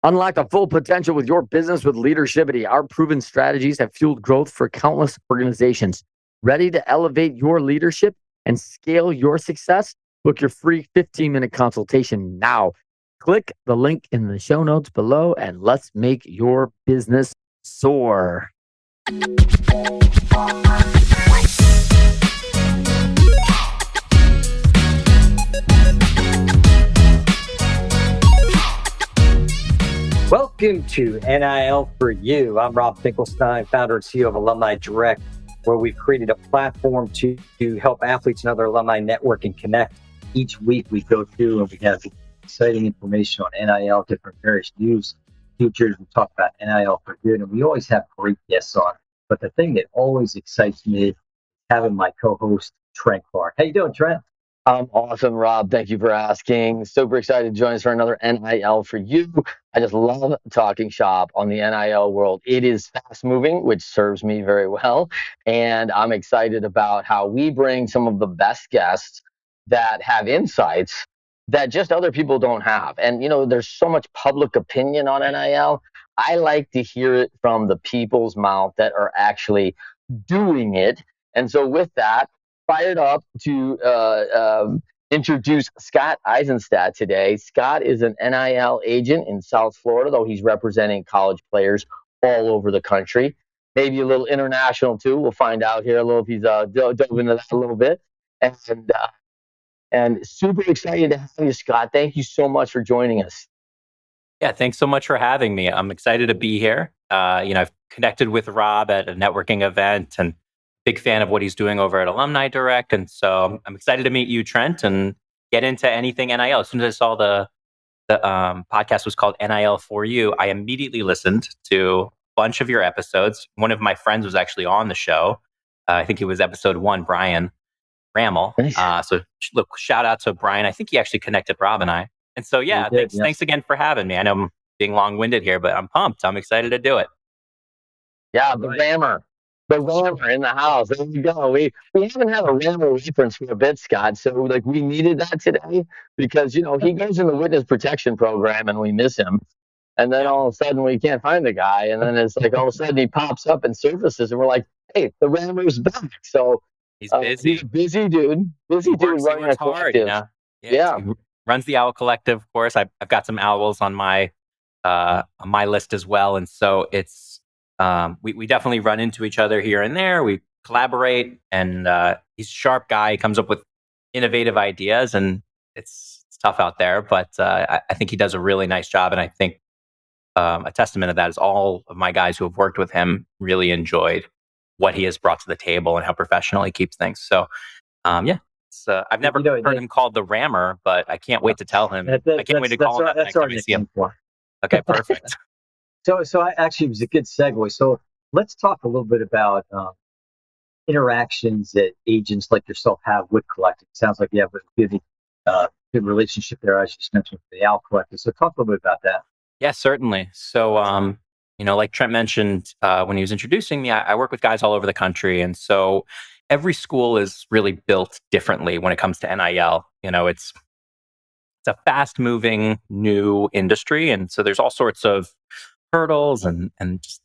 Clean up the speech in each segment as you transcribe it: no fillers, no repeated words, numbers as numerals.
Unlock the full potential with your business with Leadershipity. Our proven strategies have fueled growth for countless organizations. Ready to elevate your leadership and scale your success? Book your free 15-minute consultation now. Click the link in the show notes below and let's make your business soar. Welcome to NIL for You. I'm Rob Finkelstein, founder and CEO of Alumni Direct, where we've created a platform to help athletes and other alumni network and connect. Each week we go through and we have exciting information on NIL, different various news features. We talk about NIL for Good, and we always have great guests on. But the thing that always excites me is having my co-host, Trent Clark. How you doing, Trent? I'm awesome, Rob. Thank you for asking. Super excited to join us for another NIL for You. I just love talking shop on the NIL world. It is fast moving, which serves me very well. And I'm excited about how we bring some of the best guests that have insights that just other people don't have. And, there's so much public opinion on NIL. I like to hear it from the people's mouth that are actually doing it. And so with that, fired up to introduce Scott Eisenstadt today. Scott is an NIL agent in South Florida, though he's representing college players all over the country. Maybe a little international too. We'll find out here a little if he's dove into that a little bit. And super excited to have you, Scott. Thank you so much for joining us. Yeah, thanks so much for having me. I'm excited to be here. I've connected with Rob at a networking event and big fan of what he's doing over at Alumni Direct. And so I'm excited to meet you, Trent, and get into anything NIL. As soon as I saw the podcast was called NIL for You, I immediately listened to a bunch of your episodes. One of my friends was actually on the show. I think it was episode 1, Brian Rammel. Nice. So look, shout out to Brian. I think he actually connected Rob and I. And so, yeah, thanks again for having me. I know I'm being long-winded here, but I'm pumped. I'm excited to do it. Yeah, the rammer in the house. There you go. We haven't had a rammer reference for a bit, Scott. So we needed that today because he goes in the witness protection program and we miss him. And then all of a sudden we can't find the guy. And then it's like all of a sudden he pops up and surfaces and we're like, hey, the rammer's back. So he's busy. He's a busy dude. Running a collective. Hard, yeah. He runs the Owl Collective, of course. I've got some owls on my list as well. And so it's we definitely run into each other here and there. We collaborate, and he's a sharp guy. He comes up with innovative ideas, and it's tough out there. But I think he does a really nice job, and I think a testament of that is all of my guys who have worked with him really enjoyed what he has brought to the table and how professional he keeps things. So, I've never heard him called the Rammer, but I can't wait to tell him. I can't wait to call him that next time I see him. Okay, perfect. So I actually, it was a good segue. So let's talk a little bit about interactions that agents like yourself have with collectives. Sounds like you have a good relationship there, as you just mentioned, with the Owl Collective. So talk a little bit about that. Yeah, certainly. So, like Trent mentioned when he was introducing me, I work with guys all over the country. And so every school is really built differently when it comes to NIL. It's a fast-moving new industry. And so there's all sorts of hurdles and just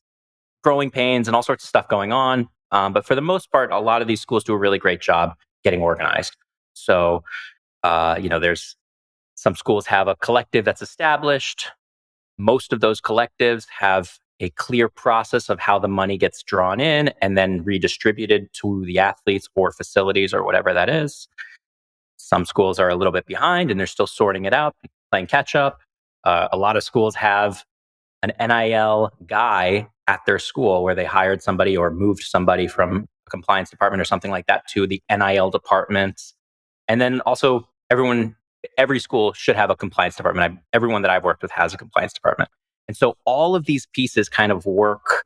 growing pains and all sorts of stuff going on. But for the most part, a lot of these schools do a really great job getting organized. So, there's some schools have a collective that's established. Most of those collectives have a clear process of how the money gets drawn in and then redistributed to the athletes or facilities or whatever that is. Some schools are a little bit behind and they're still sorting it out, playing catch up. A lot of schools have an NIL guy at their school where they hired somebody or moved somebody from a compliance department or something like that to the NIL department. And then also every school should have a compliance department. Everyone that I've worked with has a compliance department. And so all of these pieces kind of work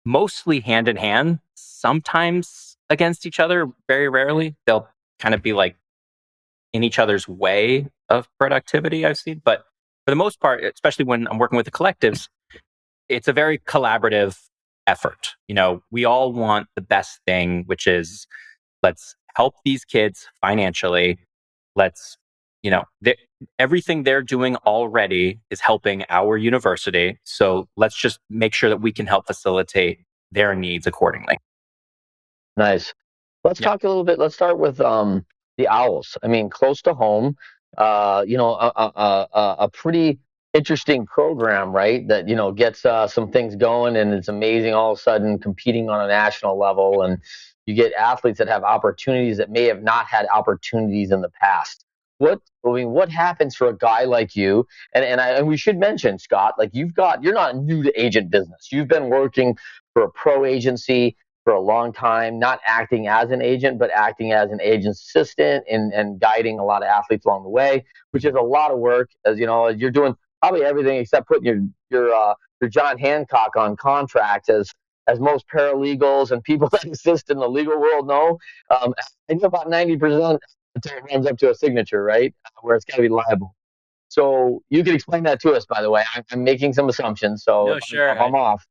mostly hand in hand, sometimes against each other. Very rarely. They'll kind of be like in each other's way of productivity, I've seen. But for the most part, especially when I'm working with the collectives, it's a very collaborative effort. We all want the best thing, which is let's help these kids financially. Let's everything they're doing already is helping our university. So let's just make sure that we can help facilitate their needs accordingly. Nice. Let's Yeah. talk a little bit. Let's start with the Owls. I mean, close to home. A pretty interesting program, right? That gets some things going, and it's amazing. All of a sudden, competing on a national level, and you get athletes that have opportunities that may have not had opportunities in the past. What happens for a guy like you? And we should mention, Scott, like you're not new to agent business. You've been working for a pro agency for a long time, not acting as an agent, but acting as an agent assistant and guiding a lot of athletes along the way, which is a lot of work. As you know, you're doing probably everything except putting your John Hancock on contract, as most paralegals and people that assist in the legal world know. I think about 90% until it runs up to a signature, right, where it's got to be liable. So you can explain that to us. By the way, I'm making some assumptions, so No, sure. if I'm off,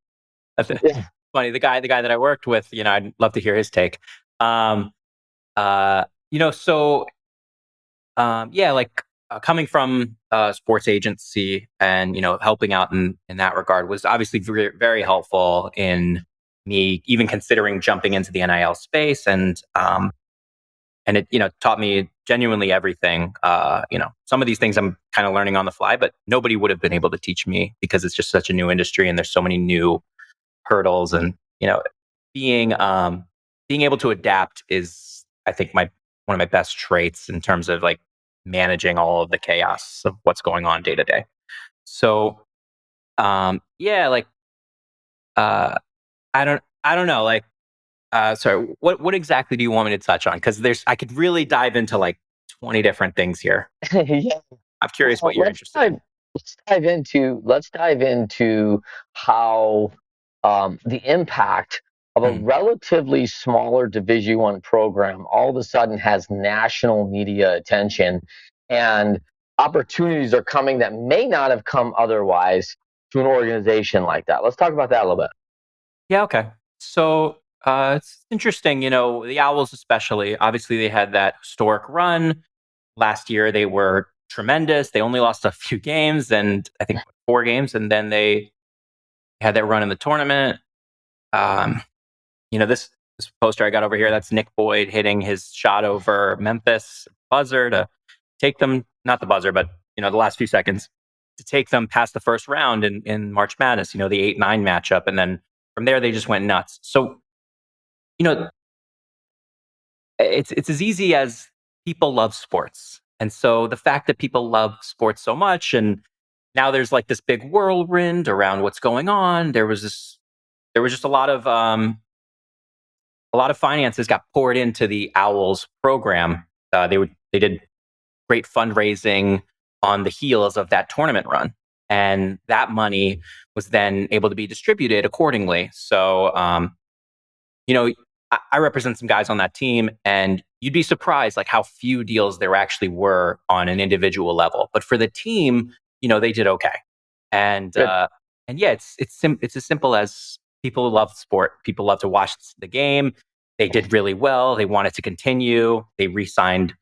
yeah. Funny, the guy that I worked with, I'd love to hear his take. Um, so yeah, like coming from a sports agency and helping out in that regard was obviously very, very helpful in me even considering jumping into the NIL space, and it taught me genuinely everything. Some of these things I'm kind of learning on the fly, but nobody would have been able to teach me because it's just such a new industry and there's so many new hurdles, and being being able to adapt is, I think, one of my best traits in terms of like managing all of the chaos of what's going on day to day. So yeah, like I don't know, like sorry, what exactly do you want me to touch on? Because I could really dive into like 20 different things here. Yeah. I'm curious Well, what you're interested in. let's dive into how the impact of a Hmm. relatively smaller Division I program all of a sudden has national media attention, and opportunities are coming that may not have come otherwise to an organization like that. Let's talk about that a little bit. Yeah, okay. So it's interesting, the Owls especially. Obviously, they had that historic run. Last year, they were tremendous. They only lost a few games, and I think 4 games, and then they had that run in the tournament. Um, this poster I got over here, that's Nick Boyd hitting his shot over Memphis buzzer to take them, not the buzzer, but the last few seconds to take them past the first round in March Madness, the 8-9 matchup. And then from there they just went nuts. So, you know, it's as easy as people love sports. And so the fact that people love sports so much, and now there's like this big whirlwind around what's going on. There was just a lot of finances got poured into the Owls program. They did great fundraising on the heels of that tournament run, and that money was then able to be distributed accordingly. So, I represent some guys on that team, and you'd be surprised like how few deals there actually were on an individual level. But for the team, they did okay, and Good. and yeah, it's as simple as people love sport. People love to watch the game. They did really well. They wanted to continue. They re-signed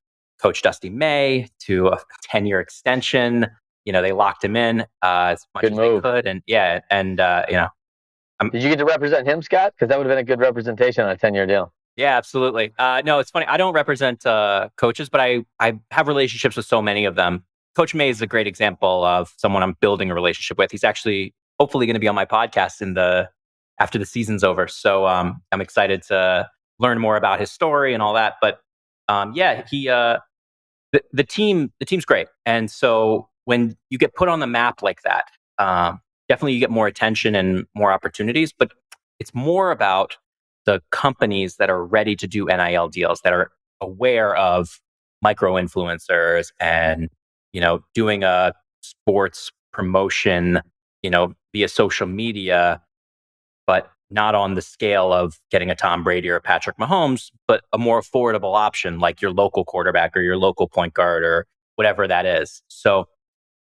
Coach Dusty May to a 10-year extension. They locked him in as much Good as they move. could, and yeah, and Did you get to represent him, Scott? Because that would have been a good representation on a 10-year deal. yeah, absolutely. No, it's funny. I don't represent coaches, but I have relationships with so many of them. Coach May is a great example of someone I'm building a relationship with. He's actually hopefully going to be on my podcast after the season's over. So I'm excited to learn more about his story and all that. But yeah, the team's great, and so when you get put on the map like that, definitely you get more attention and more opportunities. But it's more about the companies that are ready to do NIL deals, that are aware of micro influencers and doing a sports promotion, via social media, but not on the scale of getting a Tom Brady or a Patrick Mahomes, but a more affordable option like your local quarterback or your local point guard or whatever that is. So,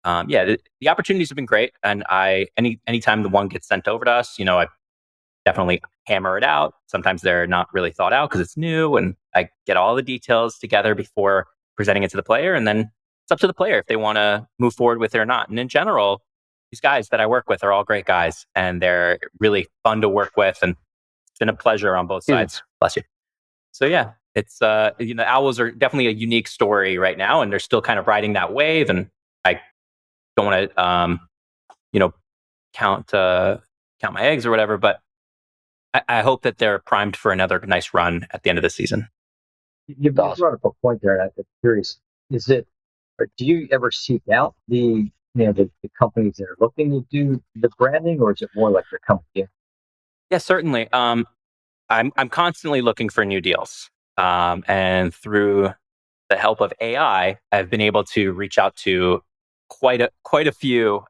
yeah, the opportunities have been great, and anytime the one gets sent over to us, I definitely hammer it out. Sometimes they're not really thought out because it's new, and I get all the details together before presenting it to the player, and then it's up to the player if they want to move forward with it or not. And in general, these guys that I work with are all great guys, and they're really fun to work with, and it's been a pleasure on both sides. Bless you. So yeah, it's Owls are definitely a unique story right now, and they're still kind of riding that wave. And I don't want to count my eggs or whatever, but I hope that they're primed for another nice run at the end of the season. You brought up a point there, and I'm curious. Is it, or do you ever seek out the companies that are looking to do the branding, or is it more like your company? Yeah, certainly. I'm constantly looking for new deals, and through the help of AI, I've been able to reach out to quite a few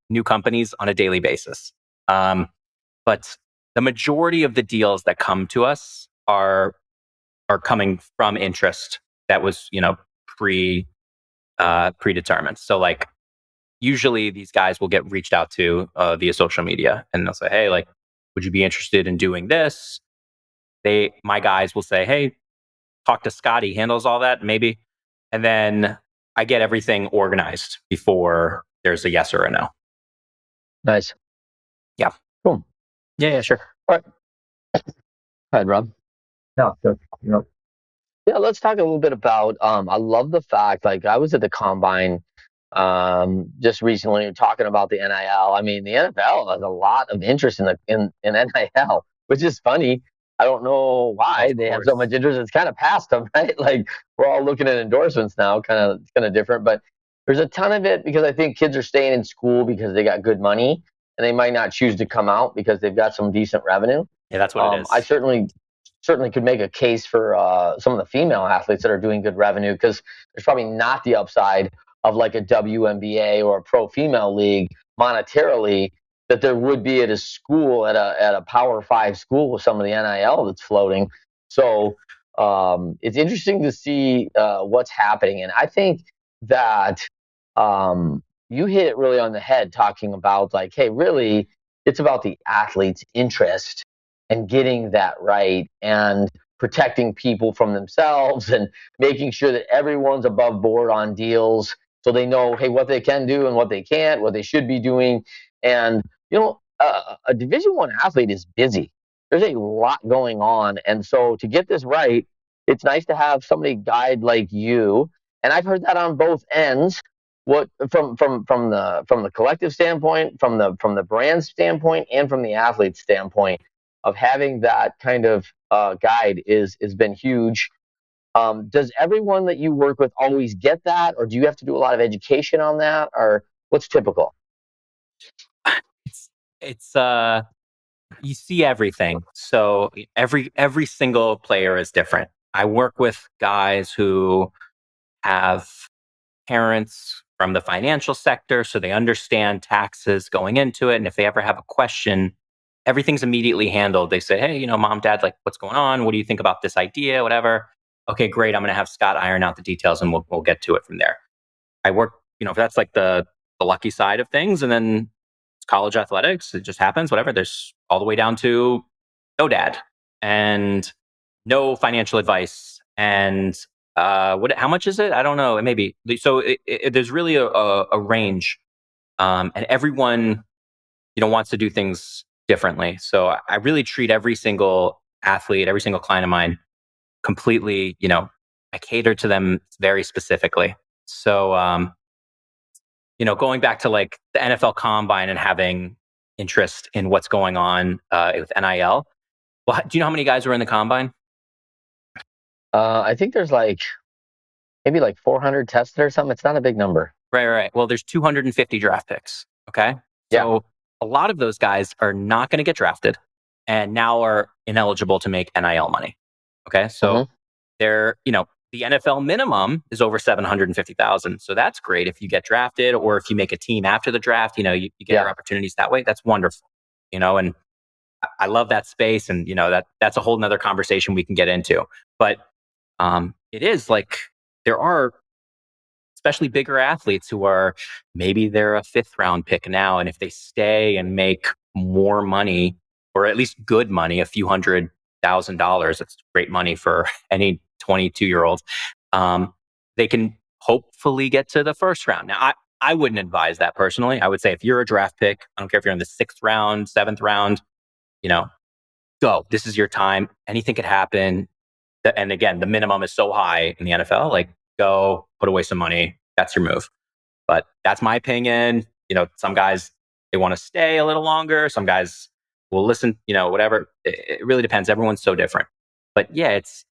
new companies on a daily basis. But the majority of the deals that come to us are coming from interest that was predetermined. So like usually these guys will get reached out to via social media, and they'll say, hey, like, would you be interested in doing this? My guys will say, hey, talk to Scott, he handles all that, maybe. And then I get everything organized before there's a yes or a no. Nice. Yeah. Cool. Yeah, sure. All right. Go ahead, Rob. No, Yeah, let's talk a little bit about. I love the fact, like, I was at the combine just recently talking about the NIL. I mean, the NFL has a lot of interest in NIL, which is funny. I don't know why they have so much interest. It's kind of past them, right? Like, we're all looking at endorsements now, it's kind of different. But there's a ton of it because I think kids are staying in school because they got good money, and they might not choose to come out because they've got some decent revenue. Yeah, that's what it is. I certainly could make a case for some of the female athletes that are doing good revenue, because there's probably not the upside of like a WNBA or a pro female league monetarily that there would be at a school, at a Power 5 school with some of the NIL that's floating. So it's interesting to see what's happening. And I think that you hit it really on the head talking about, like, hey, really, it's about the athlete's interest and getting that right, and protecting people from themselves, and making sure that everyone's above board on deals, so they know, hey, what they can do and what they can't, what they should be doing. And a Division I athlete is busy. There's a lot going on, and so to get this right, it's nice to have somebody guide like you. And I've heard that on both ends. What from the collective standpoint, from the brand standpoint, and from the athlete standpoint, of having that kind of guide has been huge. Does everyone that you work with always get that, or do you have to do a lot of education on that, or what's typical? It's you see everything. So every single player is different. I work with guys who have parents from the financial sector, so they understand taxes going into it. And if they ever have a question, everything's immediately handled. They say, hey, mom, dad, like, what's going on? What do you think about this idea? Whatever. Okay, great. I'm going to have Scott iron out the details, and we'll get to it from there. I work, that's like the lucky side of things. And then it's college athletics. It just happens, whatever. There's all the way down to no dad and no financial advice. And how much is it? I don't know. It may be. So there's really a range. And everyone, wants to do things differently. So I really treat every single athlete, every single client of mine completely, I cater to them very specifically. So, going back to like the NFL Combine and having interest in what's going on with NIL. Well, do you know how many guys were in the Combine? I think there's maybe 400 tested or something. It's not a big number. Right. Well, there's 250 draft picks. Okay. So a lot of those guys are not going to get drafted and now are ineligible to make NIL money. Okay. So they're, the NFL minimum is over 750,000. So that's great if you get drafted, or if you make a team after the draft, you get your opportunities that way. That's wonderful, and I love that space. And, that's a whole nother conversation we can get into. But it is like, there are especially bigger athletes who are, maybe they're a 5th round pick now. And if they stay and make more money, or at least good money, a few $100,000, that's great money for any 22-year-old. They can hopefully get to the first round. Now, I wouldn't advise that personally. I would say if you're a draft pick, I don't care if you're in the 6th round, 7th round, go. This is your time. Anything could happen. And again, the minimum is so high in the NFL. Like, go put away some money. That's your move. But that's my opinion. Some guys, they want to stay a little longer. Some guys will listen. Whatever. It really depends. Everyone's so different. But yeah, it's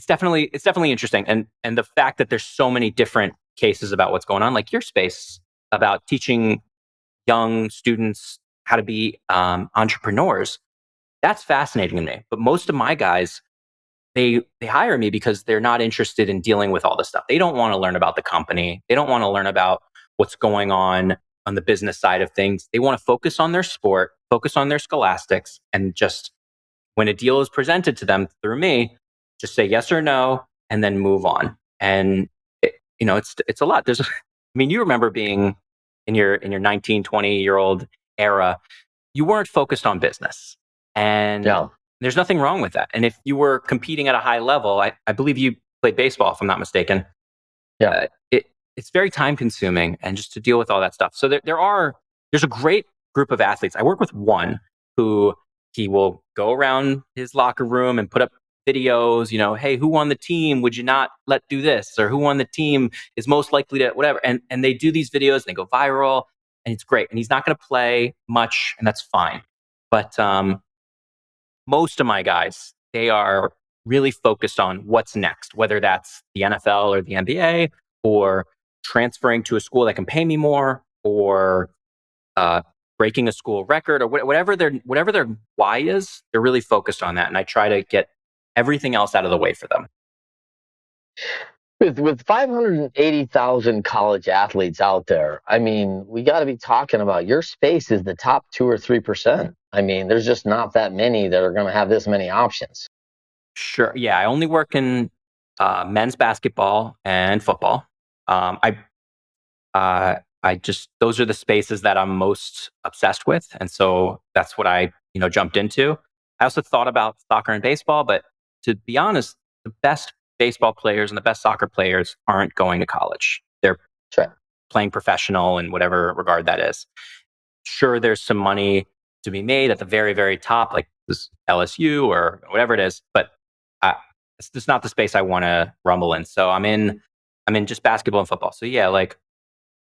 definitely interesting. And the fact that there's so many different cases about what's going on, like your space about teaching young students how to be entrepreneurs, that's fascinating to me. But most of my guys, they hire me because they're not interested in dealing with all this stuff. They don't want to learn about the company. They don't want to learn about what's going on the business side of things. They want to focus on their sport, focus on their scholastics, and just when a deal is presented to them through me, just say yes or no, and then move on. And it's a lot. You remember being in your 19, 20-year-old era, you weren't focused on business. And there's nothing wrong with that. And if you were competing at a high level, I believe you played baseball, if I'm not mistaken. Yeah. It's very time consuming and just to deal with all that stuff. So there's a great group of athletes. I work with one who he will go around his locker room and put up videos, hey, who on the team would you not let do this? Or who on the team is most likely to whatever. And they do these videos and they go viral and it's great. And he's not going to play much and that's fine. But most of my guys, they are really focused on what's next, whether that's the NFL or the NBA or transferring to a school that can pay me more or breaking a school record or whatever their why is. They're really focused on that. And I try to get everything else out of the way for them. With 580,000 college athletes out there, we got to be talking about your space is the top 2 or 3%. There's just not that many that are going to have this many options. Sure. Yeah. I only work in men's basketball and football. Those are the spaces that I'm most obsessed with. And so that's what I, jumped into. I also thought about soccer and baseball, but to be honest, the best baseball players and the best soccer players aren't going to college. They're playing professional in whatever regard that is. Sure, there's some money to be made at the very, very top, like this LSU or whatever it is, but it's just not the space I want to rumble in. So I'm in just basketball and football. So yeah,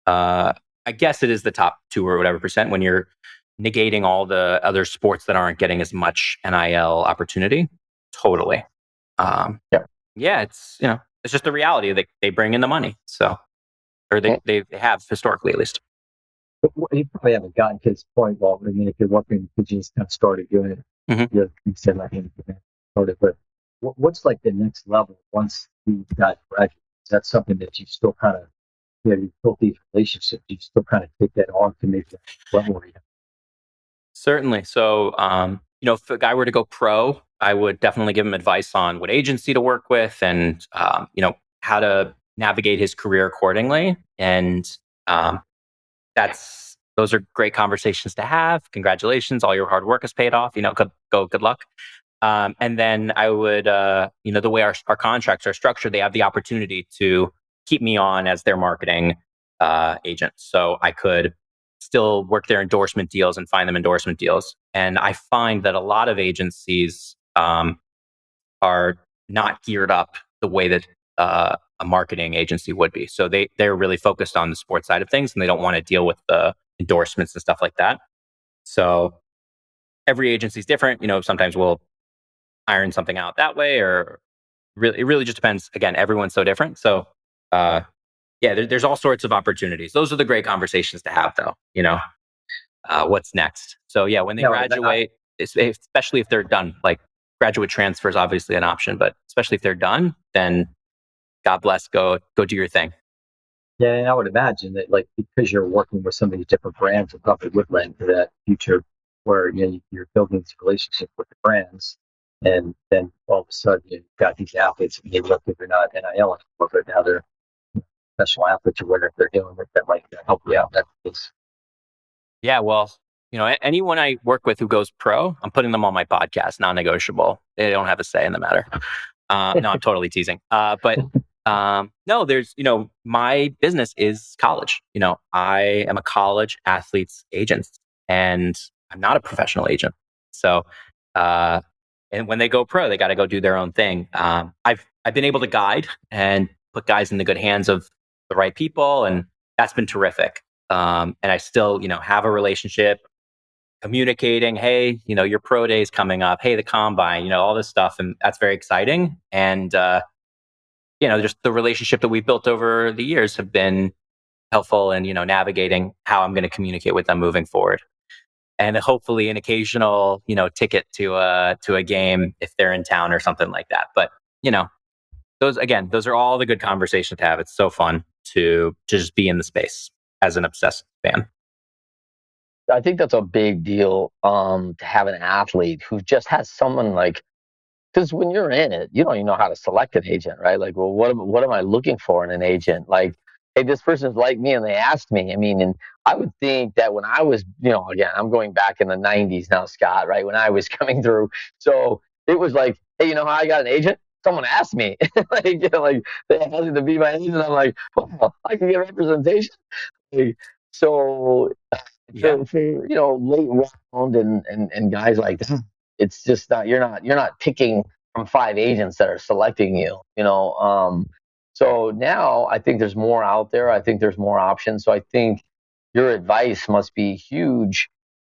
I guess it is the top 2 or whatever percent when you're negating all the other sports that aren't getting as much NIL opportunity. Totally. Yeah, it's just the reality. They bring in the money, so or they have historically at least. You probably haven't gotten to this point, Walt. If you're working, you just kind of started doing it. Mm-hmm. You said started, but what's like the next level once you got graduated? Is that something that you still kind of you built these relationships? You still kind of take that on to make that level? Certainly. So, if a guy were to go pro, I would definitely give him advice on what agency to work with and, how to navigate his career accordingly. And those are great conversations to have. Congratulations. All your hard work has paid off. Good luck. And then I would, the way our contracts are structured, they have the opportunity to keep me on as their marketing agent. So I could still work their endorsement deals and find them endorsement deals. And I find that a lot of agencies are not geared up the way that a marketing agency would be. So they're really focused on the sports side of things and they don't want to deal with the endorsements and stuff like that. So every agency is different. Sometimes we'll iron something out that way, or it really just depends. Again, everyone's so different. So there's all sorts of opportunities. Those are the great conversations to have, though. What's next? So yeah, when they graduate, especially if they're done, like graduate transfer is obviously an option, but especially if they're done, then God bless, go do your thing. Yeah, and I would imagine that, because you're working with some of these different brands, it probably would lend to that future where you're building this relationship with the brands, and then all of a sudden you've got these athletes, and maybe if they're not NIL anymore, but now they're professional athletes or whatever they're dealing with that might help you out. That case. Yeah, well, anyone I work with who goes pro, I'm putting them on my podcast, non-negotiable. They don't have a say in the matter. No, I'm totally teasing. But No, there's, my business is college. I am a college athlete's agent, and I'm not a professional agent. So, uh, and when they go pro, they got to go do their own thing. I've been able to guide and put guys in the good hands of the right people, and that's been terrific. And I still, have a relationship, communicating. Hey, your pro day is coming up. Hey, the combine. All this stuff, and that's very exciting. And just the relationship that we've built over the years have been helpful in, navigating how I'm going to communicate with them moving forward. And hopefully an occasional, ticket to a game if they're in town or something like that. But, those are all the good conversations to have. It's so fun to just be in the space as an obsessed fan. I think that's a big deal to have an athlete who just has someone like, because when you're in it, you don't even know how to select an agent, right? Like, well, what am I looking for in an agent? Like, hey, this person's like me, and they asked me. I mean, and I would think that when I was, again, I'm going back in the '90s now, Scott, right? When I was coming through, so it was like, hey, how I got an agent? Someone asked me, like they asked me to be my agent. I'm like, well, I can get representation. Like, so Yeah. for late round and guys like that, it's just not you're not picking from five agents that are selecting you. So now I think there's more out there. I think there's more options. So I think your advice must be huge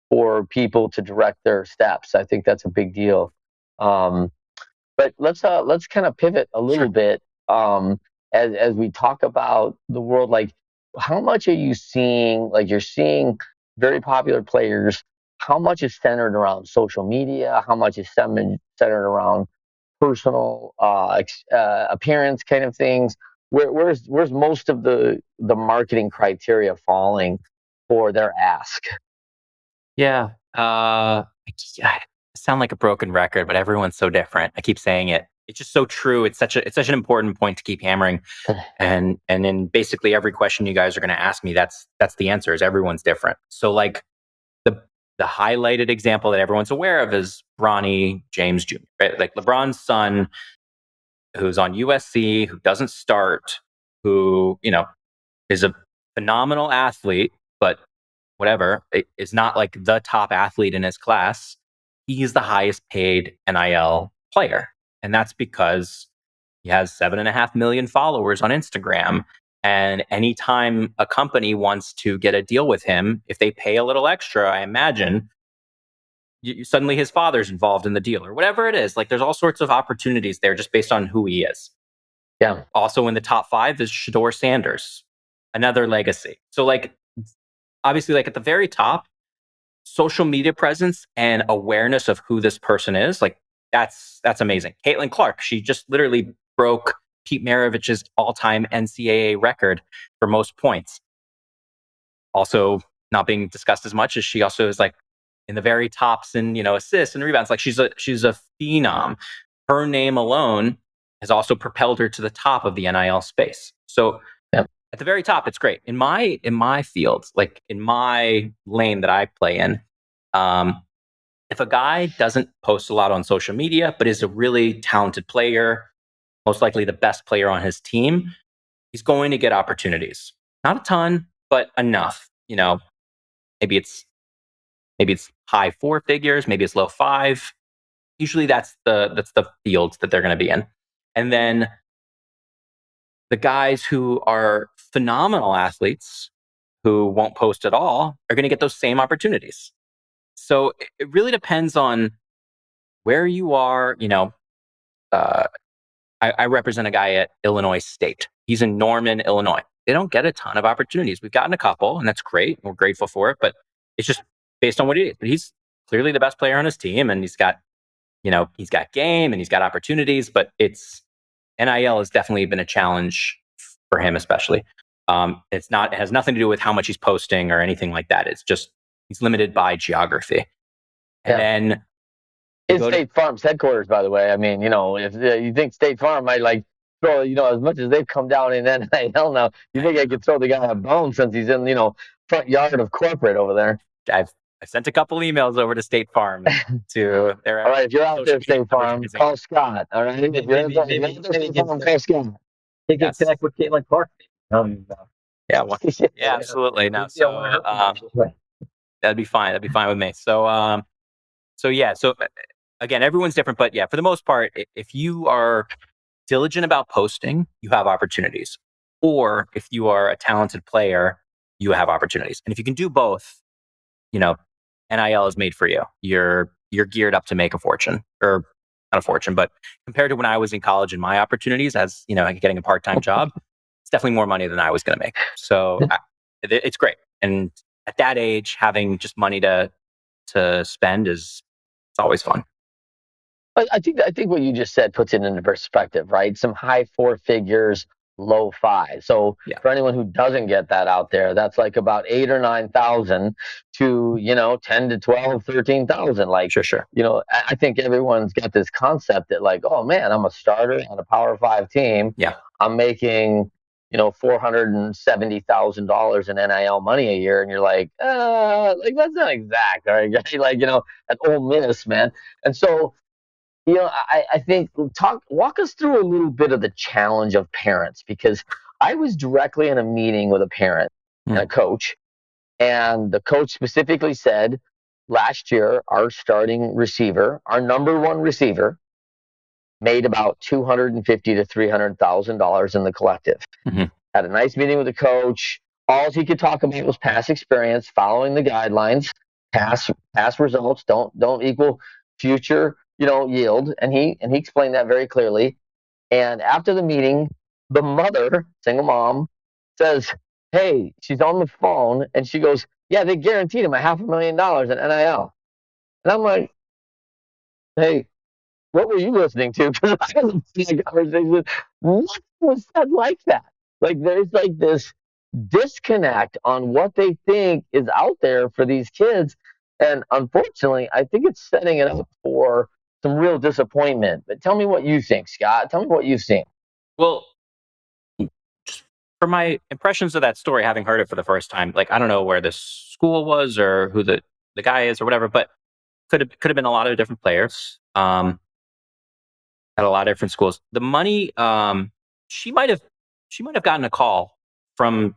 for people to direct their steps. I think that's a big deal. Um, but let's kind of pivot a little Sure. bit as we talk about the world. Like, how much are you seeing? Like, you're seeing very popular players. How much is centered around social media? How much is centered around personal appearance kind of things? Where's most of the marketing criteria falling for their ask? Yeah. I sound like a broken record, but everyone's so different. I keep saying it. It's just so true. It's such an important point to keep hammering. And in basically every question you guys are going to ask me, that's the answer. Is everyone's different. So like the highlighted example that everyone's aware of is Bronny James Jr., right? Like LeBron's son, who's on USC, who doesn't start, who is a phenomenal athlete, but whatever, is not like the top athlete in his class. He's the highest paid NIL player. And that's because he has 7.5 million followers on Instagram. And anytime a company wants to get a deal with him, if they pay a little extra, I imagine suddenly his father's involved in the deal or whatever it is. Like there's all sorts of opportunities there just based on who he is. Yeah. Also in the top 5 is Shador Sanders, another legacy. So like, obviously, like at the very top, social media presence and awareness of who this person is, like that's amazing. Caitlin Clark, she just literally broke Pete Maravich's all-time NCAA record for most points. Also, not being discussed as much as she also is like in the very tops in assists and rebounds. Like she's a phenom. Her name alone has also propelled her to the top of the NIL space. So at the very top, it's great. In my field, like in my lane that I play in, if a guy doesn't post a lot on social media, but is a really talented player, most likely the best player on his team, he's going to get opportunities. Not a ton, but enough. Maybe it's high 4 figures, maybe it's low 5. Usually that's the field that they're going to be in. And then the guys who are phenomenal athletes who won't post at all are going to get those same opportunities. So it really depends on where you are. I represent a guy at Illinois State. He's in Norman, Illinois. They don't get a ton of opportunities. We've gotten a couple, and that's great. We're grateful for it, but it's just based on what he is. But he's clearly the best player on his team, and he's got game and he's got opportunities, but NIL has definitely been a challenge for him, especially. It has nothing to do with how much he's posting or anything like that. It's just he's limited by geography. And then it's State Farm's headquarters, by the way. I mean, if you think State Farm might like throw, as much as they've come down in NIL now, you think I could throw the guy a bone since he's in, front yard of corporate over there. I've sent a couple emails over to State Farm to their. All right, if you're out there, State Farm, call Scott. All right, if you're out there, State Farm, call Scott. They can Yes. connect with Caitlin Clark. Yeah. Yeah. Absolutely. No. So that'd be fine. That'd be fine with me. So yeah. So again, everyone's different, but yeah, for the most part, if you are diligent about posting, you have opportunities. Or if you are a talented player, you have opportunities. And if you can do both, you know, NIL is made for you. You're geared up to make a fortune, or not a fortune, but compared to when I was in college and my opportunities as, getting a part-time job, it's definitely more money than I was going to make. So it's great. And at that age, having just money to spend it's always fun. I think what you just said puts it into perspective, right? Some high four figures, low five. So Yeah. for anyone who doesn't get that out there, that's like about 8 or 9,000 to 10 to 12, 13,000. Like, Sure. I think everyone's got this concept that like, oh man, I'm a starter on a Power Five team. Yeah. I'm making $470,000 in NIL money a year, and you're like that's not exact, all right? Like, at Ole Miss, man. And so I think walk us through a little bit of the challenge of parents, because I was directly in a meeting with a parent and a coach, and the coach specifically said last year our starting receiver, our number one receiver, made about $250 to $300,000 in the collective. Mm-hmm. Had a nice meeting with the coach. All he could talk about was past experience, following the guidelines. Past results don't equal future yield, and he explained that very clearly. And after the meeting, the mother, single mom, says, "Hey," she's on the phone, and she goes, "Yeah, they guaranteed him a $500,000 in NIL." And I'm like, "Hey, what were you listening to?" Because I was in a conversation. Nothing was said like that. Like, there's like this disconnect on what they think is out there for these kids. And unfortunately, I think it's setting it up for some real disappointment. But tell me what you think, Scott. Tell me what you've seen. Well, just for my impressions of that story, having heard it for the first time, like I don't know where this school was or who the guy is or whatever, but could have been a lot of different players. At a lot of different schools. The money, she might have gotten a call from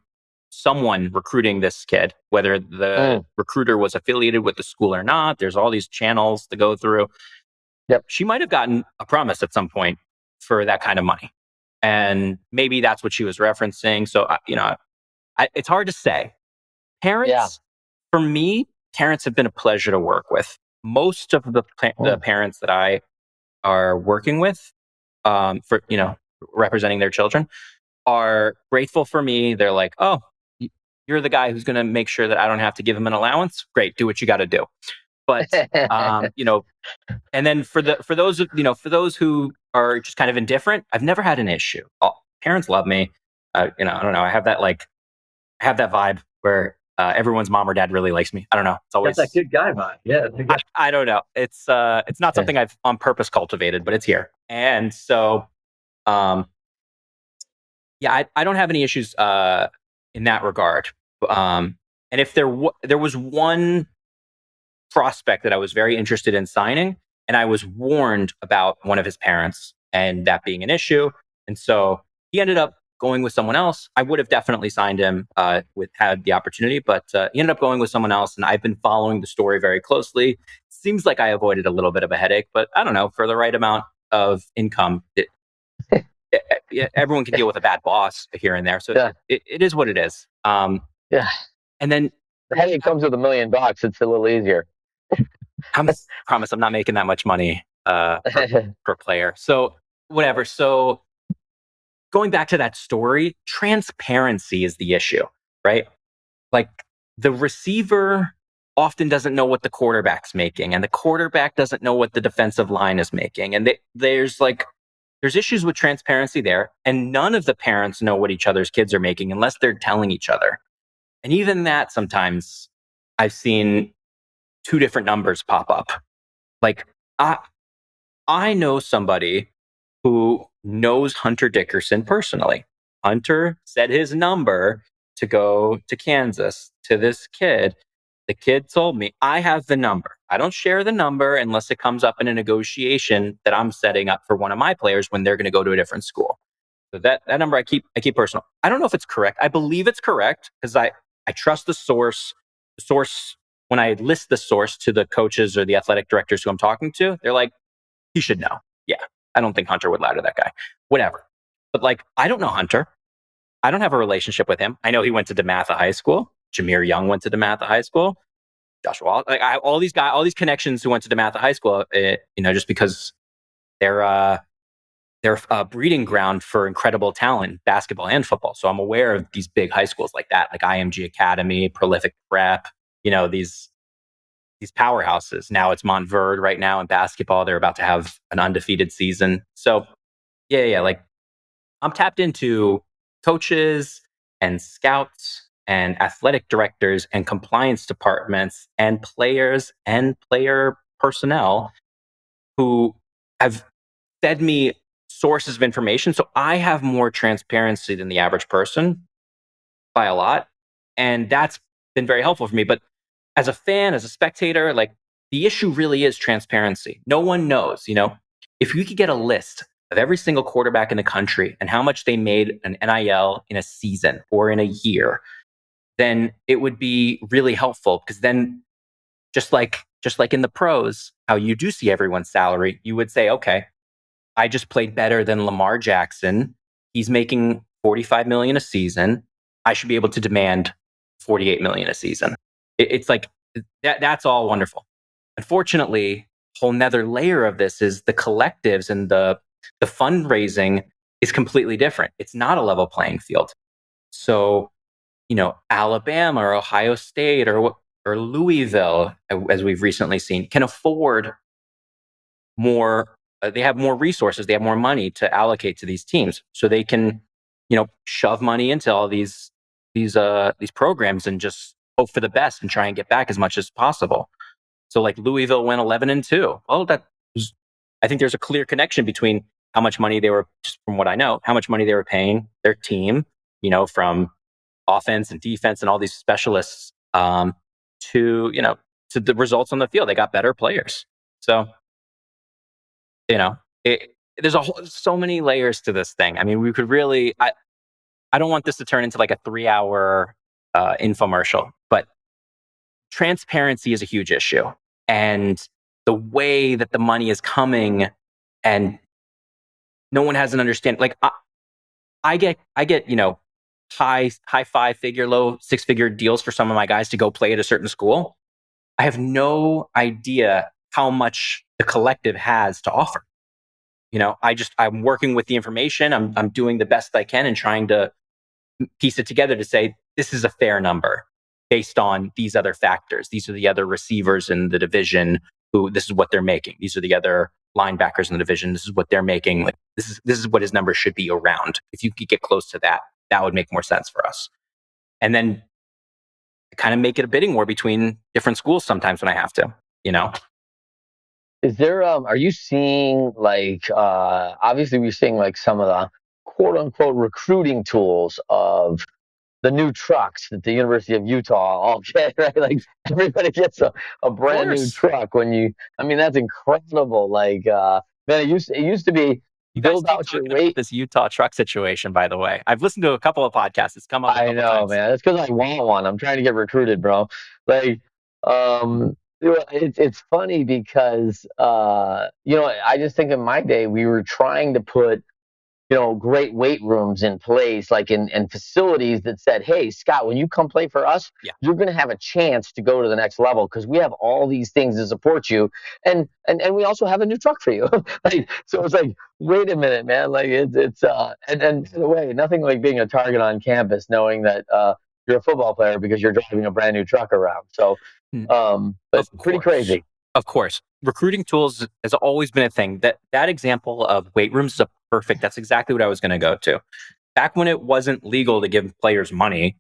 someone recruiting this kid, whether the recruiter was affiliated with the school or not. There's all these channels to go through. Yep. She might have gotten a promise at some point for that kind of money, and maybe that's what she was referencing. So it's hard to say. Parents, for me, parents have been a pleasure to work with. Most of the parents that I are working with, for representing their children, are grateful for me. They're like, "Oh, you're the guy who's going to make sure that I don't have to give him an allowance. Great, do what you got to do." But and then for those who are just kind of indifferent, I've never had an issue. Parents love me. I don't know. I have that vibe where everyone's mom or dad really likes me. I don't know. It's always that's that good guy vibe. Yeah, I don't know. It's not something I've on purpose cultivated, but it's here. And so, I don't have any issues in that regard. And if there was one prospect that I was very interested in signing, and I was warned about one of his parents and that being an issue, and so he ended up going with someone else. I would have definitely signed him had the opportunity, but he ended up going with someone else, and I've been following the story very closely. Seems like I avoided a little bit of a headache, but I don't know, for the right amount of income, everyone can deal with a bad boss here and there. So it is what it is. And then the headache comes with $1 million. It's a little easier. I promise I'm not making that much money per player. So whatever. So going back to that story, transparency is the issue, right? Like, the receiver often doesn't know what the quarterback's making, and the quarterback doesn't know what the defensive line is making. And there's issues with transparency there, and none of the parents know what each other's kids are making unless they're telling each other. And even that, sometimes I've seen two different numbers pop up. Like, I know somebody who knows Hunter Dickerson personally. Hunter said his number to go to Kansas to this kid. The kid told me, I have the number. I don't share the number unless it comes up in a negotiation that I'm setting up for one of my players when they're going to go to a different school. So that number I keep personal. I don't know if it's correct. I believe it's correct because I trust the source. The source, when I list the source to the coaches or the athletic directors who I'm talking to, they're like, he should know. Yeah, I don't think Hunter would lie to that guy. Whatever. But like, I don't know Hunter. I don't have a relationship with him. I know he went to DeMatha High School. Jameer Young went to DeMatha High School. Joshua Wall, like all these guys, all these connections who went to DeMatha High School. Just because they're a breeding ground for incredible talent, basketball and football. So I'm aware of these big high schools like that, like IMG Academy, Prolific Prep. These powerhouses. Now it's Montverde right now in basketball. They're about to have an undefeated season. So yeah. Like I'm tapped into coaches and scouts and athletic directors and compliance departments and players and player personnel who have fed me sources of information. So I have more transparency than the average person by a lot. And that's been very helpful for me. But as a fan, as a spectator, like the issue really is transparency. No one knows, if we could get a list of every single quarterback in the country and how much they made an NIL in a season or in a year, then it would be really helpful because then just like in the pros, how you do see everyone's salary, you would say, okay, I just played better than Lamar Jackson. He's making $45 million a season. I should be able to demand $48 million a season. It's like that's all wonderful. Unfortunately, a whole nother layer of this is the collectives and the fundraising is completely different. It's not a level playing field. So, Alabama or Ohio State or Louisville, as we've recently seen, can afford more. They have more resources. They have more money to allocate to these teams, so they can, shove money into all these programs and just hope for the best and try and get back as much as possible. So, like Louisville went 11-2. Well, I think there's a clear connection between how much money they were, just from what I know, how much money they were paying their team, from offense and defense and all these specialists, to the results on the field. They got better players. So, there's so many layers to this thing. I mean, we could really, I don't want this to turn into like a 3-hour infomercial, but transparency is a huge issue. And the way that the money is coming and no one has an understanding. Like I get, high 5-figure, low 6-figure deals for some of my guys to go play at a certain school. I have no idea how much the collective has to offer. I'm working with the information. I'm doing the best I can and trying to piece it together to say, this is a fair number based on these other factors. These are the other receivers in the division who, this is what they're making. These are the other linebackers in the division. This is what they're making. Like, this is what his number should be around. If you could get close to that, that would make more sense for us. And then kind of make it a bidding war between different schools sometimes when I have to, Is there, are you seeing obviously we're seeing like some of the quote unquote recruiting tools of the new trucks that the University of Utah all get, right? Like everybody gets a brand new truck that's incredible. Like, man, it used to be you build guys keep out your talking weight. about this Utah truck situation, by the way. I've listened to a couple of podcasts. It's come up. I know, times. man. That's because I want one. I'm trying to get recruited, bro. Like, it's funny because I just think in my day we were trying to put great weight rooms in place, like in facilities that said, hey, Scott, when you come play for us, you're going to have a chance to go to the next level because we have all these things to support you. And we also have a new truck for you. So it's like, wait a minute, man. Like and by the way, nothing like being a target on campus, knowing that, you're a football player because you're driving a brand new truck around. So, but pretty crazy. Of course. Recruiting tools has always been a thing. That example of weight rooms is perfect. That's exactly what I was going to go to. Back when it wasn't legal to give players money,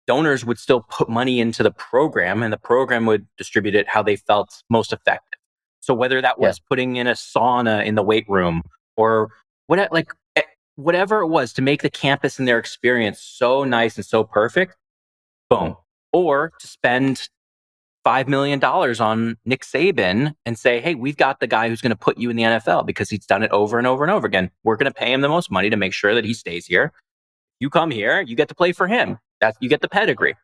donors would still put money into the program and the program would distribute it how they felt most effective. So whether that was putting in a sauna in the weight room or whatever it was to make the campus and their experience so nice and so perfect, boom. Or to spend $5 million on Nick Saban and say, hey, we've got the guy who's going to put you in the NFL because he's done it over and over and over again. We're going to pay him the most money to make sure that he stays here. You come here, you get to play for him. You get the pedigree.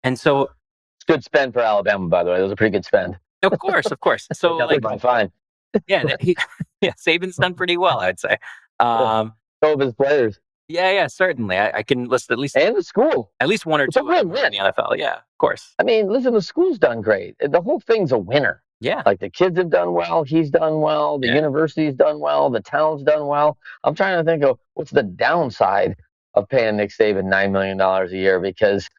And so it's good spend for Alabama, by the way. That was a pretty good spend. Of course. So fine. Saban's done pretty well, I'd say. So of his players. Yeah, certainly. I can list at least and the school, at least one or two in the NFL. Yeah, of course. I mean, listen, the school's done great. The whole thing's a winner. Yeah, like the kids have done well. He's done well. The university's done well. The town's done well. I'm trying to think of what's the downside of paying Nick Saban $9 million a year, because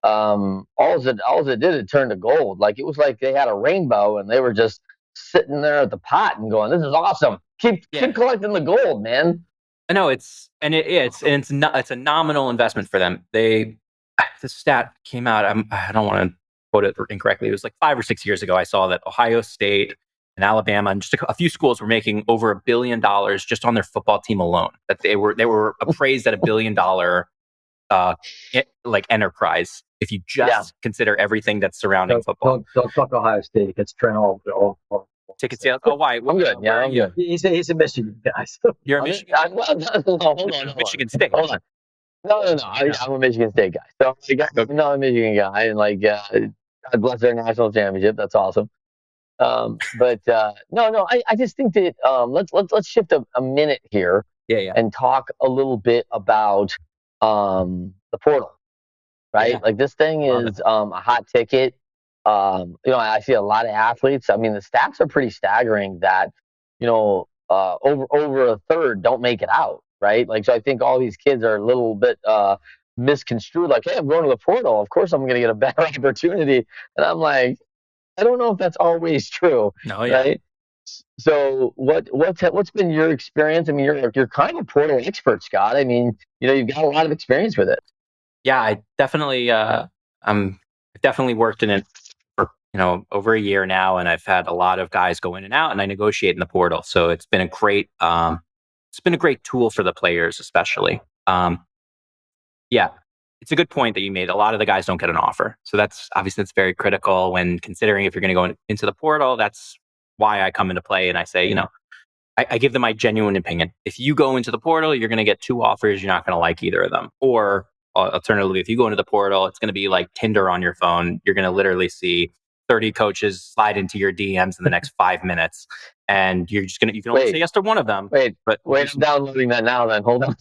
all it did, it turned to gold. Like, it was like they had a rainbow and they were just sitting there at the pot and going, "This is awesome. Keep collecting the gold, man." I know it's a nominal investment for them. The stat came out. I don't want to quote it incorrectly. It was like 5 or 6 years ago. I saw that Ohio State and Alabama and just a few schools were making over $1 billion just on their football team alone. That they were appraised at $1 billion like enterprise. If you just consider everything that's surrounding football. Don't talk Ohio State. It's Trent all ticket sales. Oh, why? I'm good. Yeah, I'm good. He's a Michigan guy. So. You're a Michigan? Hold on. Michigan State. Hold on. No. I'm a Michigan State guy. So I'm not a Michigan guy. And God bless their national championship. That's awesome. But I just think that let's shift a minute here and talk a little bit about the portal, right? Yeah. Like, this thing is a hot ticket. I see a lot of athletes. I mean, the stats are pretty staggering that, over a third don't make it out, right? Like, so I think all these kids are a little bit misconstrued. Like, hey, I'm going to the portal. Of course I'm going to get a better opportunity. And I'm like, I don't know if that's always true. No, yeah. Right? So what's been your experience? I mean, you're kind of a portal expert, Scott. I mean, you've got a lot of experience with it. Yeah, I definitely definitely worked in it for over a year now, and I've had a lot of guys go in and out, and I negotiate in the portal. So it's been a great tool for the players, especially. It's a good point that you made. A lot of the guys don't get an offer, so that's very critical when considering if you're going to go into the portal. That's why I come into play, and I say, I give them my genuine opinion. If you go into the portal, you're going to get 2 offers. You're not going to like either of them, or alternatively, if you go into the portal, it's going to be like Tinder on your phone. You're going to literally see 30 coaches slide into your DMs in the next 5 minutes, and you can only say yes to one of them. Wait, I'm downloading that now. Then hold on.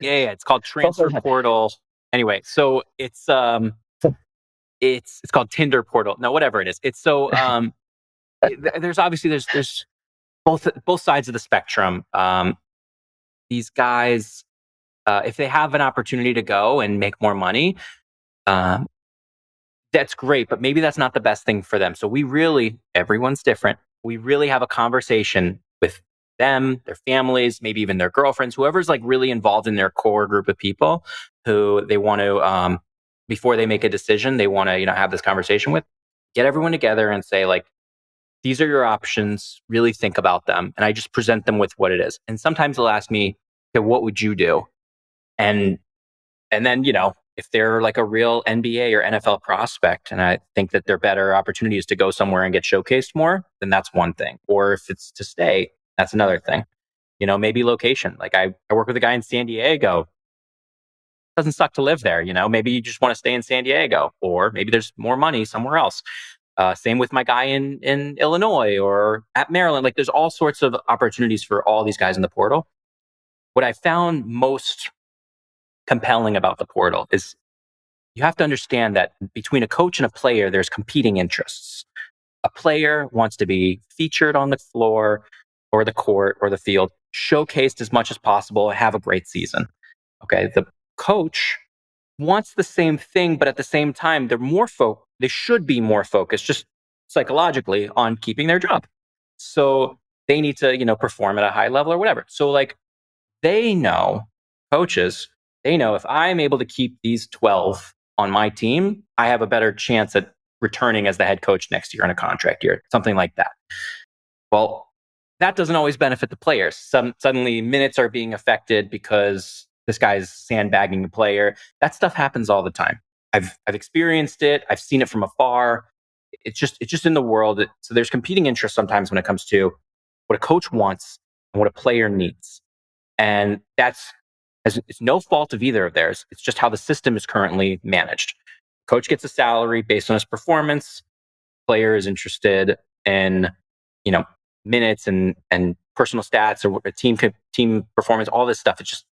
Yeah, it's called Transfer Portal. Anyway, so it's called Tinder Portal. No, whatever it is. It's so there's both sides of the spectrum. These guys, if they have an opportunity to go and make more money, that's great, but maybe that's not the best thing for them. So everyone's different. We really have a conversation with them, their families, maybe even their girlfriends, whoever's like really involved in their core group of people who they want to, before they make a decision, they want to, have this conversation with, get everyone together and say, like, these are your options, really think about them. And I just present them with what it is. And sometimes they'll ask me, okay, what would you do? And then, if they're like a real NBA or NFL prospect, and I think that their better opportunity is to go somewhere and get showcased more, then that's one thing. Or if it's to stay, that's another thing. Maybe location. Like I work with a guy in San Diego. It doesn't suck to live there. Maybe you just want to stay in San Diego, or maybe there's more money somewhere else. Same with my guy in Illinois or at Maryland. Like, there's all sorts of opportunities for all these guys in the portal. What I found most compelling about the portal is you have to understand that between a coach and a player, there's competing interests. A player wants to be featured on the floor or the court or the field, showcased as much as possible, have a great season. Okay. The coach wants the same thing, but at the same time, they should be more focused just psychologically on keeping their job. So they need to, perform at a high level or whatever. So coaches, they know if I'm able to keep these 12 on my team, I have a better chance at returning as the head coach next year in a contract year, something like that. Well, that doesn't always benefit the players. Suddenly minutes are being affected because this guy's sandbagging a player. That stuff happens all the time. I've experienced it. I've seen it from afar. it's just in the world. So there's competing interests sometimes when it comes to what a coach wants and what a player needs. And it's no fault of either of theirs. It's just how the system is currently managed. Coach gets a salary based on his performance. Player is interested in, you know, minutes and personal stats or team performance, all this stuff. It's just,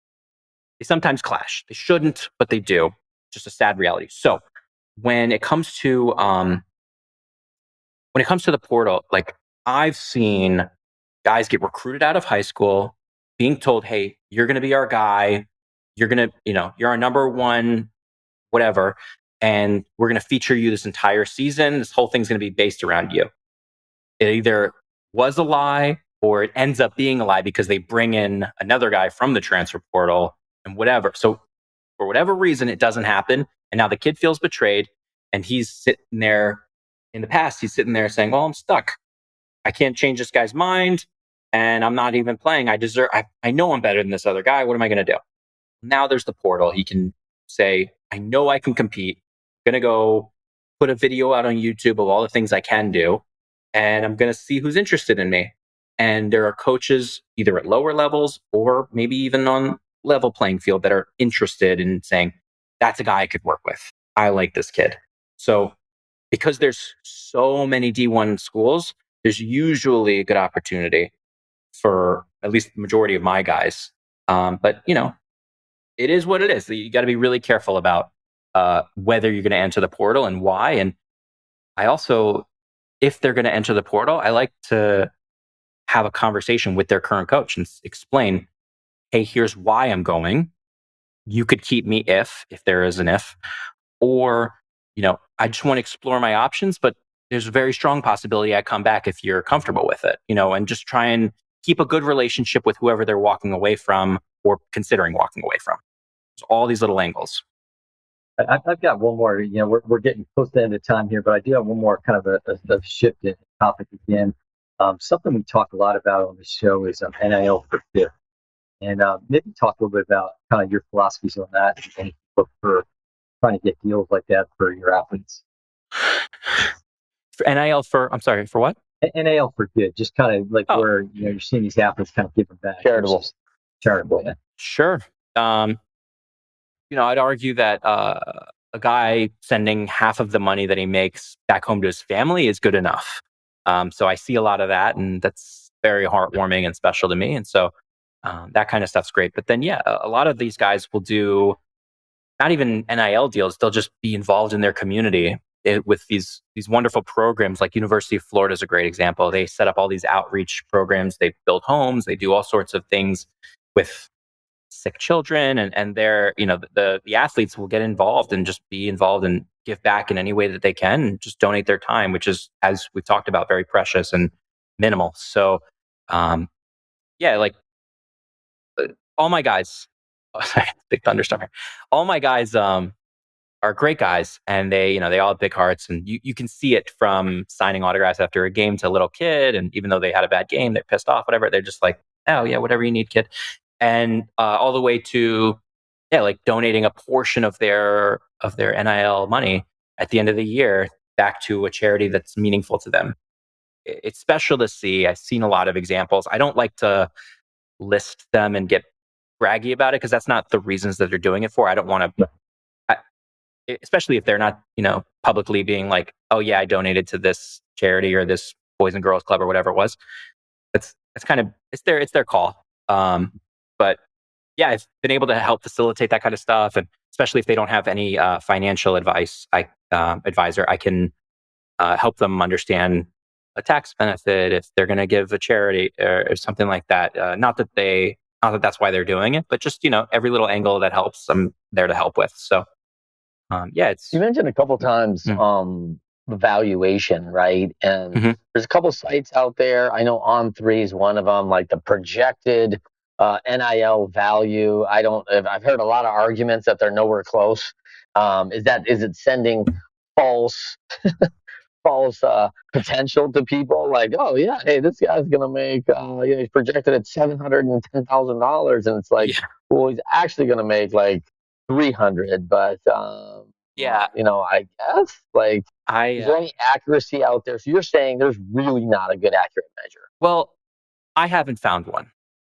they sometimes clash. They shouldn't, but they do. Just a sad reality. So when it comes to the portal, like, I've seen guys get recruited out of high school, being told, "Hey, you're going to be our guy. You're going to, you're our number one, whatever, and we're going to feature you this entire season. This whole thing's going to be based around you." It either was a lie or it ends up being a lie because they bring in another guy from the transfer portal and whatever. So for whatever reason, it doesn't happen. And now the kid feels betrayed, and he's sitting there. In the past, he's sitting there saying, "Well, I'm stuck. I can't change this guy's mind, and I'm not even playing. I know I'm better than this other guy. What am I going to do?" Now there's the portal. He can say, "I know I can compete. I'm going to go put a video out on YouTube of all the things I can do, and I'm going to see who's interested in me." And there are coaches either at lower levels or maybe even on level playing field that are interested in saying, "That's a guy I could work with. I like this kid." So because there's so many D1 schools, there's usually a good opportunity for at least the majority of my guys. But it is what it is. You got to be really careful about whether you're going to enter the portal and why. And I also, if they're going to enter the portal, I like to have a conversation with their current coach and explain, "Hey, here's why I'm going. You could keep me if there is an if, or, I just want to explore my options, but there's a very strong possibility I come back if you're comfortable with it," and just try and keep a good relationship with whoever they're walking away from or considering walking away from. There's all these little angles. I've got one more. We're getting close to the end of time here, but I do have one more kind of a shift in topic again. Something we talk a lot about on the show is NIL for fifth, and maybe talk a little bit about kind of your philosophies on that and look for trying to get deals like that for your athletes. For NIL I'm sorry, for what? NIL for good, just kind of like where you're seeing these athletes kind of giving back. Charitable. Yeah. Sure. I'd argue that a guy sending half of the money that he makes back home to his family is good enough. So I see a lot of that, and that's very heartwarming and special to me. And so that kind of stuff's great. But then, a lot of these guys will do not even NIL deals. They'll just be involved in their community with these wonderful programs. Like University of Florida is a great example. They set up all these outreach programs. They build homes. They do all sorts of things with sick children, and they're, the athletes will get involved and just be involved and give back in any way that they can, and just donate their time, which is, as we've talked about, very precious and minimal. So, like all my guys, big thunderstorm here. All my guys are great guys, and they all have big hearts, and you can see it from signing autographs after a game to a little kid, and even though they had a bad game, they're pissed off, whatever, they're just like, "Oh yeah, whatever you need, kid." And all the way to like donating a portion of their NIL money at the end of the year back to a charity that's meaningful to them. It's special to see. I've seen a lot of examples. I don't like to list them and get braggy about it because that's not the reasons that they're doing it for. I don't want to, especially if they're not, publicly being like, "Oh yeah, I donated to this charity or this Boys and Girls Club," or whatever it was. It's kind of, it's their call. But I've been able to help facilitate that kind of stuff, and especially if they don't have any financial advice, advisor, I can help them understand a tax benefit if they're going to give a charity or something like that. Not that that's why they're doing it, but just every little angle that helps, I'm there to help with. So it's. You mentioned a couple times valuation, right? And there's a couple sites out there. I know On3 is one of them, like the projected NIL value. I've heard a lot of arguments that they're nowhere close. Is it sending false potential to people? Like, "Oh yeah, hey, this guy's gonna make he's projected at $710,000, and it's like, well, he's actually gonna make like 300, but Yeah, I guess. Like, is I there any accuracy out there? So you're saying there's really not a good accurate measure. well, I haven't found one.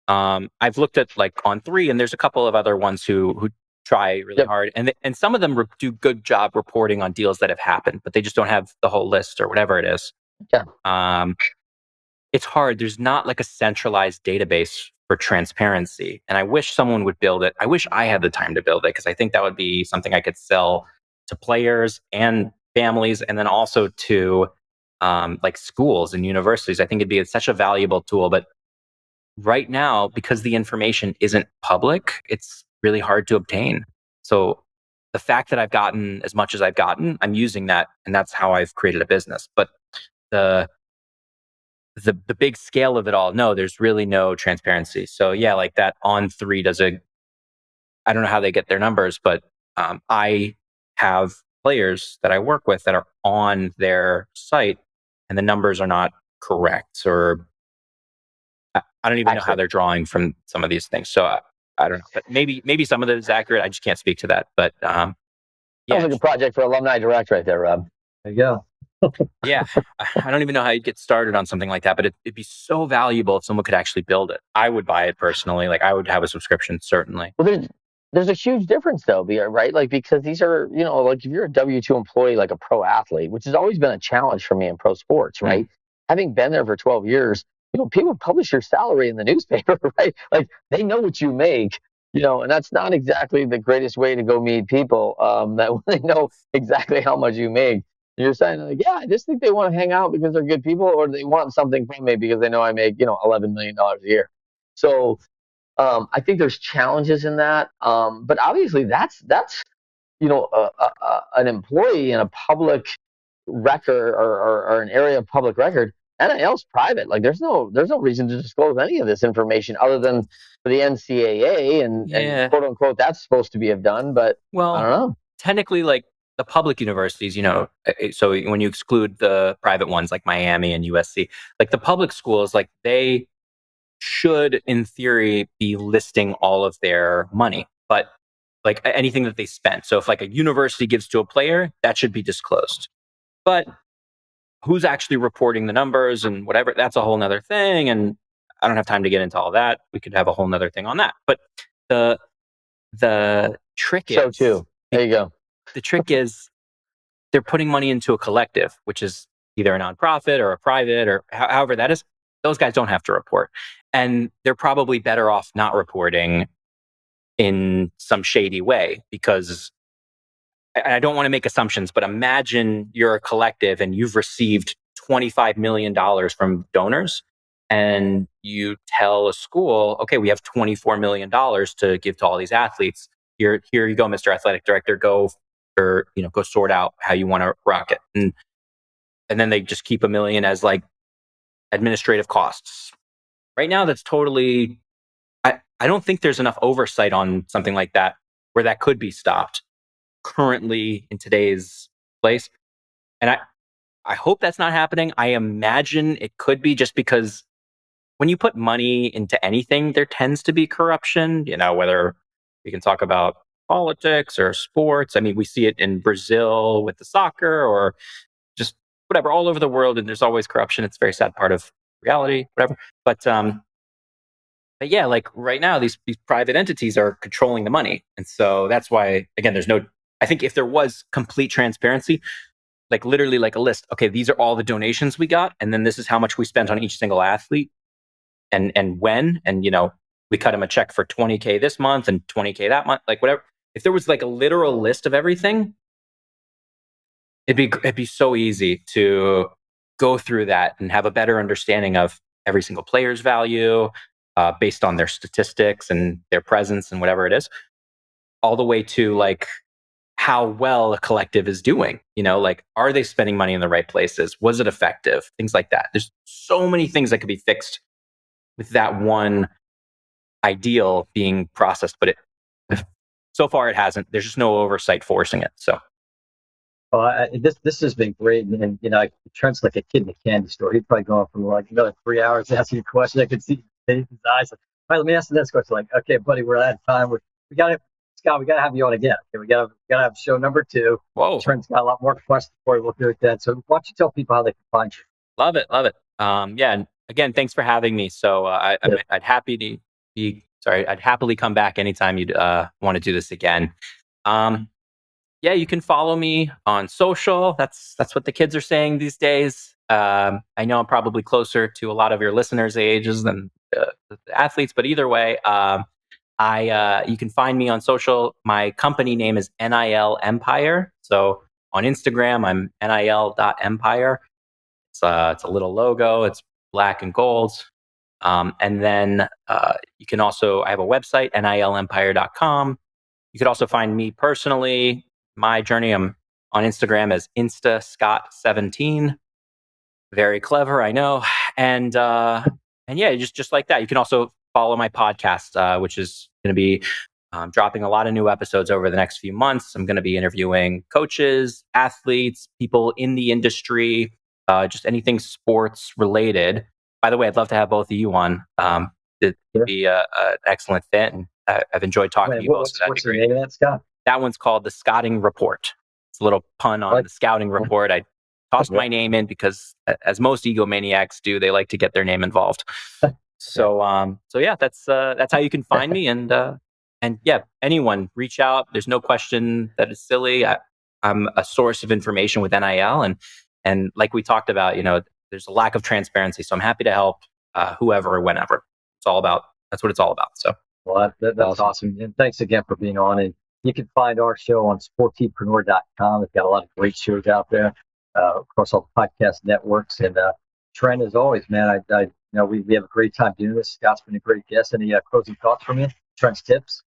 I've looked at like On3, and there's a couple of other ones who try really Yep. hard, and some of them do good job reporting on deals that have happened, but they just don't have the whole list or whatever it is. Yeah. Um, it's hard. There's not like a centralized database for transparency, and I wish someone would build it. I wish I had the time to build it because I think that would be something I could sell to players and families, and then also to like schools and universities. I think it'd be such a valuable tool, but right now, because the information isn't public, it's really hard to obtain. So the fact that I've gotten as much as I've gotten, I'm using that, and that's how I've created a business. But the the big scale of it all, no, there's really no transparency. So yeah, like that On3 does a, I don't know how they get their numbers, but I have players that I work with that are on their site, and the numbers are not correct, or I don't even know how Accurate. they're drawing from some of these things. So I don't know, but maybe some of it is accurate. I just can't speak to that. But Sounds yeah, like a project for Alumni Direct right there, Rob. There you go. yeah. I don't even know how you'd get started on something like that, but it'd be so valuable if someone could actually build it. I would buy it personally. Like I would have a subscription, certainly. Well, there's a huge difference though, right? Like, because these are, like if you're a W-2 employee, like a pro athlete, which has always been a challenge for me in pro sports, Mm. right? Having been there for 12 years, people publish your salary in the newspaper, right? Like they know what you make, and that's not exactly the greatest way to go meet people, that when they know exactly how much you make. You're saying like, yeah, I just think they want to hang out because they're good people, or they want something from me because they know I make, $11 million a year. So I think there's challenges in that, but obviously that's an employee in a public record, or an area of public record. NIL's private. Like there's no reason to disclose any of this information other than for the NCAA and Yeah. quote unquote that's supposed to be have done. But I Well, don't know. technically, like the public universities, so when you exclude the private ones like Miami and USC, like the public schools, like they should, in theory, be listing all of their money, but like anything that they spent. So if like a university gives to a player, that should be disclosed. But who's actually reporting the numbers and whatever, that's a whole nother thing. And I don't have time to get into all that. We could have a whole nother thing on that. But the the trick So is too. There you go. the trick is they're putting money into a collective, which is either a nonprofit or a private or however that is. Those guys don't have to report. And they're probably better off not reporting in some shady way because I don't want to make assumptions, but imagine you're a collective and you've received $25 million from donors and you tell a school, okay, we have $24 million to give to all these athletes. Here you go, Mr. Athletic Director, go go sort out how you want to rock it. And then they just keep $1 million as like administrative costs. Right now, that's totally, I don't think there's enough oversight on something like that where that could be stopped currently in today's place. And I hope that's not happening. I imagine it could be just because when you put money into anything, there tends to be corruption, whether we can talk about politics or sports. I mean, we see it in Brazil with the soccer or just whatever, all over the world. And there's always corruption. It's a very sad part of reality, whatever. But yeah, like right now, these private entities are controlling the money. And so that's why, again, I think if there was complete transparency, like literally like a list, okay, these are all the donations we got. And then this is how much we spent on each single athlete and when, and, we cut them a check for 20K this month and 20K that month, like whatever. If there was like a literal list of everything, it'd be so easy to go through that and have a better understanding of every single player's value, based on their statistics and their presence and whatever it is, all the way to like how well a collective is doing. Like, are they spending money in the right places? Was it effective? Things like that. There's so many things that could be fixed with that one ideal being processed, but so far it hasn't. There's just no oversight forcing it. So. Well, this has been great, and Trent's like a kid in a candy store. He's probably going for like another 3 hours asking you questions. I could see his eyes. All right, let me ask the next question. Like, okay, buddy, we're out of time. We got it. Scott, we got to have you on again. Okay, we gotta have show number 2. Whoa. Trent's got a lot more questions for you. We'll do it then. So why don't you tell people how they can find you? Love it. Love it. Yeah. And again, thanks for having me. So I'd I'd happily come back anytime you'd want to do this again. Yeah, you can follow me on social. That's what the kids are saying these days. I know I'm probably closer to a lot of your listeners' ages than the athletes, but either way, you can find me on social. My company name is NIL Empire. So on Instagram, I'm nil.empire. It's a little logo. It's black and gold. And then you can also, I have a website, nilempire.com. You could also find me personally. My journey, I'm on Instagram as instascott17. Very clever, I know. And yeah, just like that. You can also follow my podcast, which is going to be dropping a lot of new episodes over the next few months. I'm going to be interviewing coaches, athletes, people in the industry, just anything sports related. By the way, I'd love to have both of you on. It'd be an excellent fit, and I've enjoyed talking to you both. What's the name of that, Scott? That one's called the Scouting Report. It's a little pun on the Scouting Report. I tossed my name in because, as most egomaniacs do, they like to get their name involved. So yeah, that's how you can find me. And yeah, anyone reach out. There's no question that it's silly. I'm a source of information with NIL, and like we talked about, there's a lack of transparency. So I'm happy to help whoever or whenever. That's what it's all about. So, well, that's awesome. And thanks again for being on. And you can find our show on sportpreneur.com. We've got a lot of great shows out there across all the podcast networks. And Trent, as always, man, we have a great time doing this. Scott's been a great guest. Any closing thoughts from you? Trent's tips?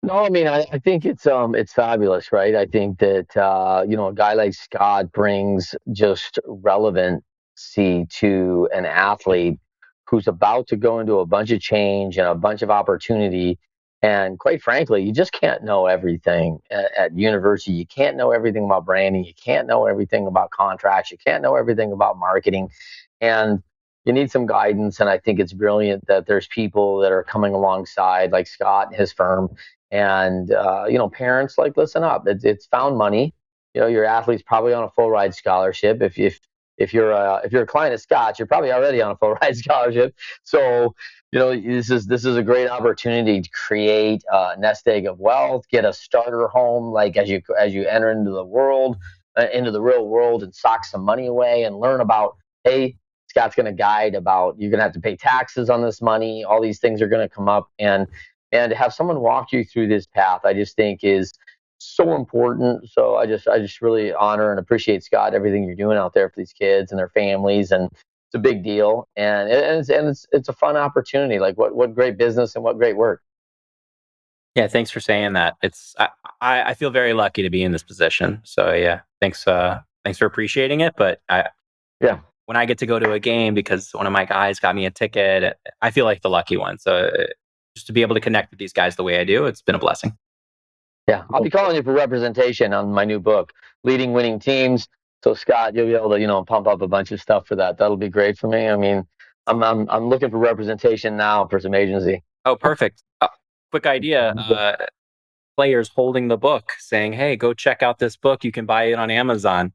No, I mean, I think it's fabulous, right? I think that a guy like Scott brings just relevancy to an athlete who's about to go into a bunch of change and a bunch of opportunity. And quite frankly, you just can't know everything at university. You can't know everything about branding. You can't know everything about contracts. You can't know everything about marketing. And you need some guidance. And I think it's brilliant that there's people that are coming alongside, like Scott and his firm. And parents, like, listen up. It's found money. Your athlete's probably on a full ride scholarship. If you're a client of Scott's, you're probably already on a full ride scholarship. So this is a great opportunity to create a nest egg of wealth, get a starter home, like as you enter into the real world, and sock some money away and learn about, hey, Scott's going to guide about, you're going to have to pay taxes on this money. All these things are going to come up, and to have someone walk you through this path, I just think is so important. So I just really honor and appreciate, Scott, everything you're doing out there for these kids and their families, and it's a big deal, and it's a fun opportunity. Like, what great business and what great work. Yeah, thanks for saying that. I feel very lucky to be in this position. So yeah, thanks for appreciating it. But when I get to go to a game because one of my guys got me a ticket, I feel like the lucky one. So just to be able to connect with these guys the way I do, it's been a blessing. Yeah, I'll be calling you for representation on my new book, Leading Winning Teams. So Scott, you'll be able to pump up a bunch of stuff for that. That'll be great for me. I mean, I'm looking for representation now for some agency. Oh, perfect. Quick idea. Players holding the book saying, hey, go check out this book. You can buy it on Amazon.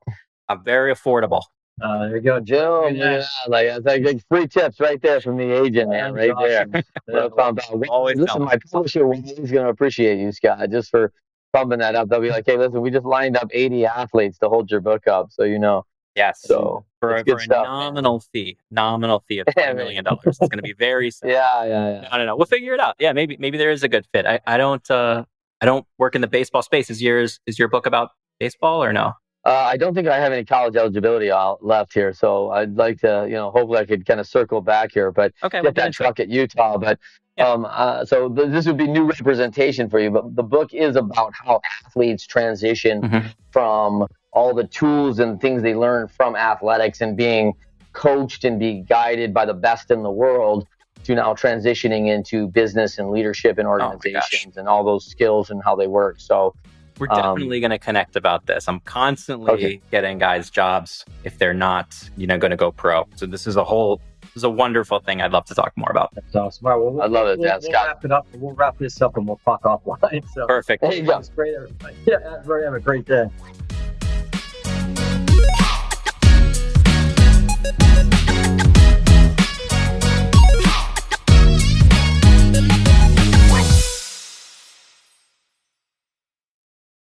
Very affordable. There you go, Joe. Yeah, like free tips right there from the agent, man, right there. Listen, my publisher is going to appreciate you, Scott, just for pumping that up. They'll be like, hey, listen, we just lined up 80 athletes to hold your book up, so Yes. So for a nominal fee of $20 million, it's going to be very simple. Yeah. No. We'll figure it out. Yeah, maybe there is a good fit. I don't work in the baseball space. Is your book about baseball or no? I don't think I have any college eligibility left here, so I'd like to, hopefully I could kind of circle back here, but get that truck at Utah. But so this would be new representation for you. But the book is about how athletes transition from all the tools and things they learn from athletics and being coached and being guided by the best in the world to now transitioning into business and leadership and organizations and all those skills and how they work. So we're definitely going to connect about this. I'm constantly getting guys jobs if they're not, going to go pro. So this is a whole is a wonderful thing I'd love to talk more about. That's awesome. All right, well, I love it, we'll Scott. wrap it up. We'll wrap this up and we'll talk offline. So Perfect. There you go. it's great, everybody. Yeah, everybody have a great day.